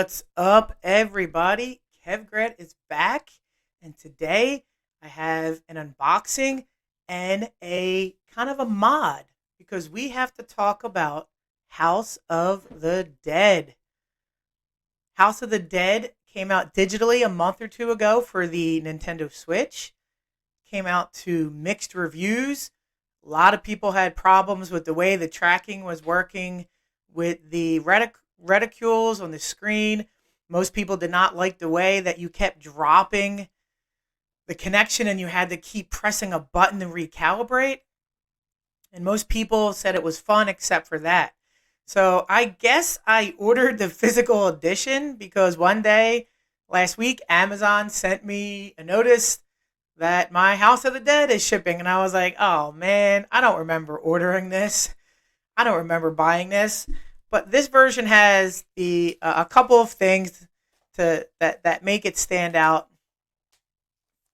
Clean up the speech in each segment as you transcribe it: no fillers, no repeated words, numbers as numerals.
What's up, everybody? KevGret is back, and today I have an unboxing and a kind of a mod because we have to talk about House of the Dead. House of the Dead came out digitally a month or two ago for the Nintendo Switch. Came out to mixed reviews. A lot of people had problems with the way the tracking was working with the reticules on the screen. Most people did not like the way that you kept dropping the connection and you had to keep pressing a button to recalibrate. And most people said it was fun except for that. So I guess I ordered the physical edition because one day last week, Amazon sent me a notice that my House of the Dead is shipping. And I was like, oh man, I don't remember ordering this. I don't remember buying this. But this version has a couple of things that make it stand out.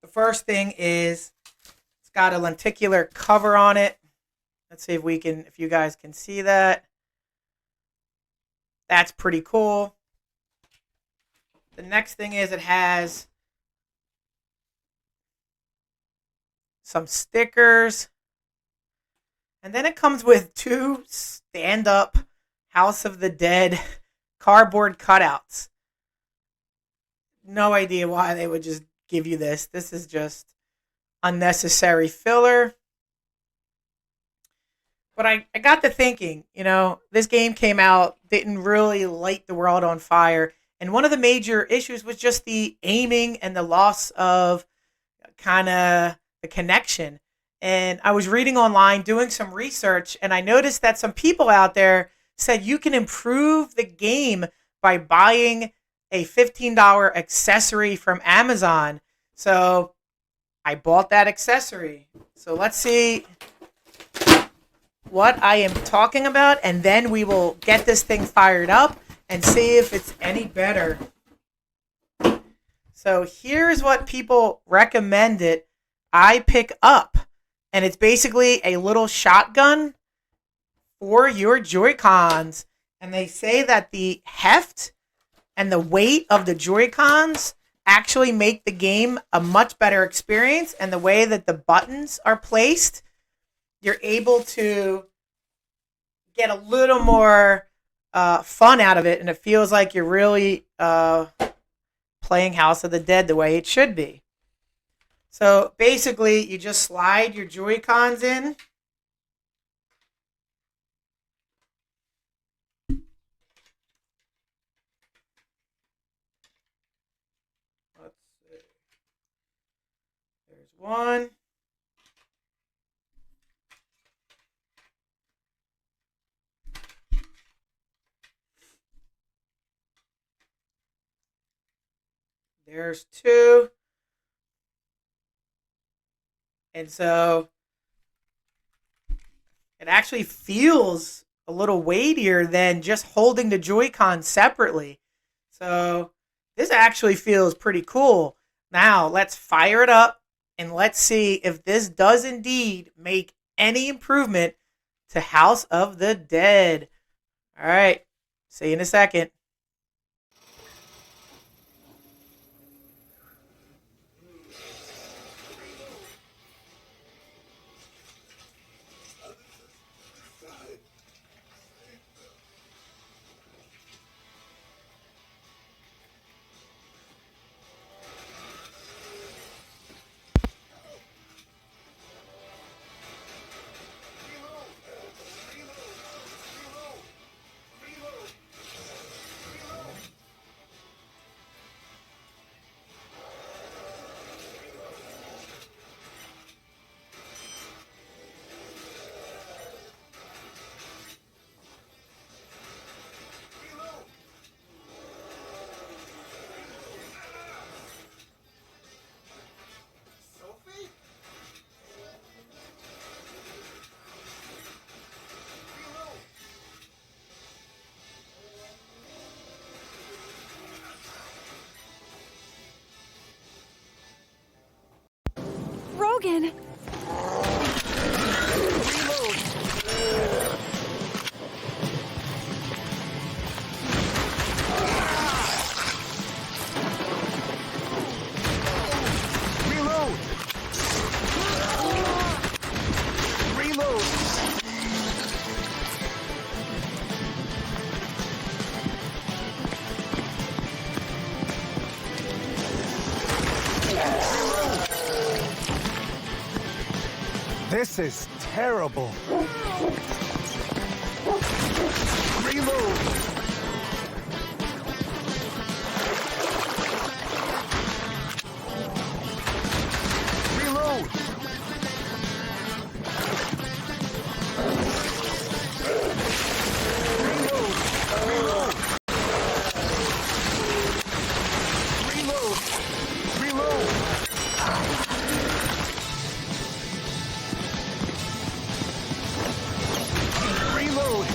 The first thing is it's got a lenticular cover on it. Let's see if you guys can see that. That's pretty cool. The next thing is it has some stickers. And then it comes with two stand-up House of the Dead cardboard cutouts. No idea why they would just give you this. This is just unnecessary filler. But I got to thinking, this game came out, didn't really light the world on fire. And one of the major issues was just the aiming and the loss of kind of the connection. And I was reading online, doing some research, and I noticed that some people out there said you can improve the game by buying a $15 accessory from Amazon. So I bought that accessory. So let's see what I am talking about, and then we will get this thing fired up and see if it's any better. So here's what people recommended I pick up. And it's basically a little shotgun for your Joy-Cons. And they say that the heft and the weight of the Joy-Cons actually make the game a much better experience. And the way that the buttons are placed, you're able to get a little more fun out of it. And it feels like you're really playing House of the Dead the way it should be. So basically, you just slide your Joy-Cons in. Let's see. There's one. There's two. And so it actually feels a little weightier than just holding the Joy-Con separately. So this actually feels pretty cool. Now let's fire it up and let's see if this does indeed make any improvement to House of the Dead. All right, see you in a second. Logan! This is terrible. Reload. Reload. Reload. Reload. Reload. Reload.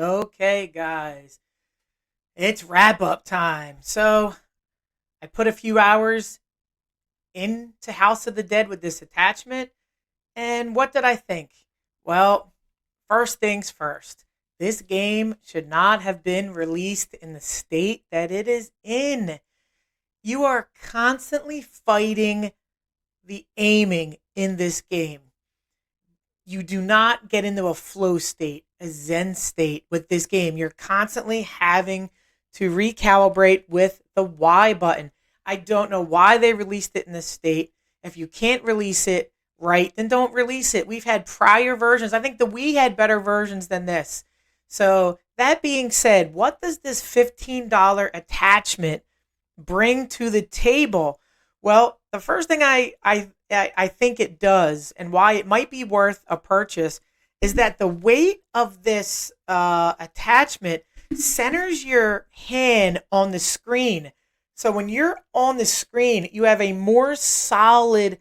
Okay, guys, it's wrap up time. So I put a few hours into House of the Dead with this attachment. And what did I think? Well, first things first. This game should not have been released in the state that it is in. You are constantly fighting the aiming in this game. You do not get into a flow state, a zen state with this game. You're constantly having to recalibrate with the Y button. I don't know why they released it in this state. If you can't release it right, then don't release it. We've had prior versions. I think the Wii had better versions than this. So, that being said, what does this $15 attachment bring to the table? Well, the first thing I think it does, and why it might be worth a purchase, is that the weight of this attachment centers your hand on the screen. So when you're on the screen, you have a more solid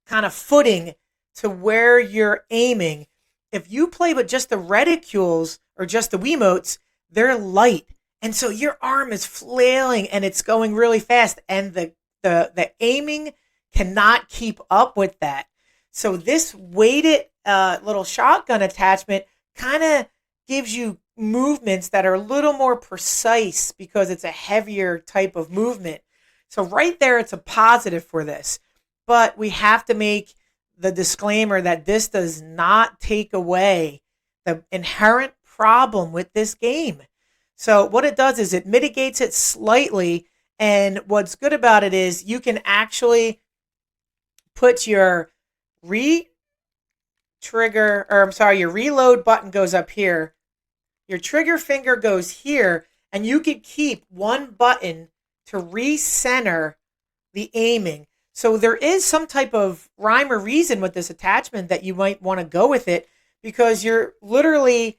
kind of footing to where you're aiming. If you play with just the reticules or just the Wiimotes, they're light. And so your arm is flailing and it's going really fast. And the aiming cannot keep up with that. So this weighted little shotgun attachment kind of gives you movements that are a little more precise because it's a heavier type of movement. So right there, it's a positive for this. But we have to make the disclaimer that this does not take away the inherent problem with this game. So what it does is it mitigates it slightly. And what's good about it is you can actually put your your reload button goes up here. Your trigger finger goes here, and you could keep one button to recenter the aiming. So there is some type of rhyme or reason with this attachment that you might want to go with it because you're literally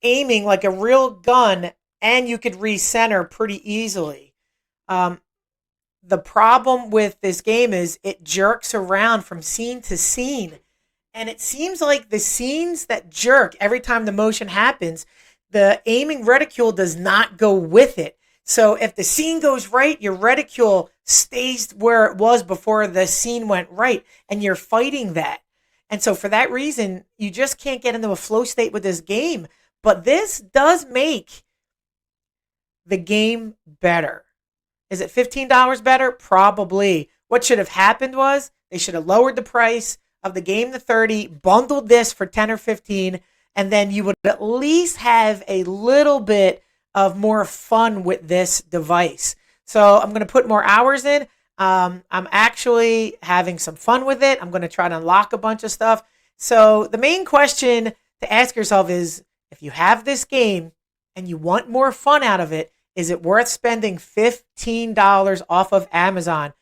aiming like a real gun and you could recenter pretty easily. The problem with this game is it jerks around from scene to scene. And it seems like the scenes that jerk every time the motion happens, the aiming reticule does not go with it. So if the scene goes right, your reticule stays where it was before the scene went right, and you're fighting that. And so for that reason, you just can't get into a flow state with this game. But this does make the game better. Is it $15 better? Probably. What should have happened was they should have lowered the price of the game to 30, bundled this for 10 or 15, and then you would at least have a little bit of more fun with this device. So I'm going to put more hours in. I'm actually having some fun with it. I'm going to try to unlock a bunch of stuff. So the main question to ask yourself is, if you have this game and you want more fun out of it, is it worth spending $15 off of Amazon?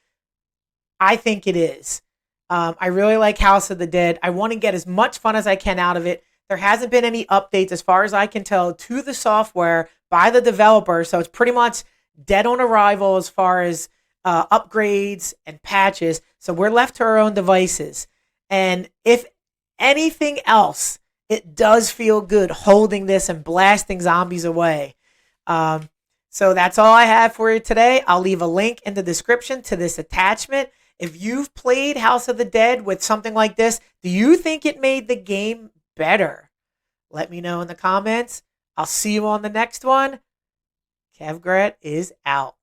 I think it is. I really like House of the Dead. I want to get as much fun as I can out of it. There hasn't been any updates, as far as I can tell, to the software by the developer. So it's pretty much dead on arrival as far as upgrades and patches. So we're left to our own devices. And if anything else, it does feel good holding this and blasting zombies away. So that's all I have for you today. I'll leave a link in the description to this attachment. If you've played House of the Dead with something like this, do you think it made the game better? Let me know in the comments. I'll see you on the next one. KevGret is out.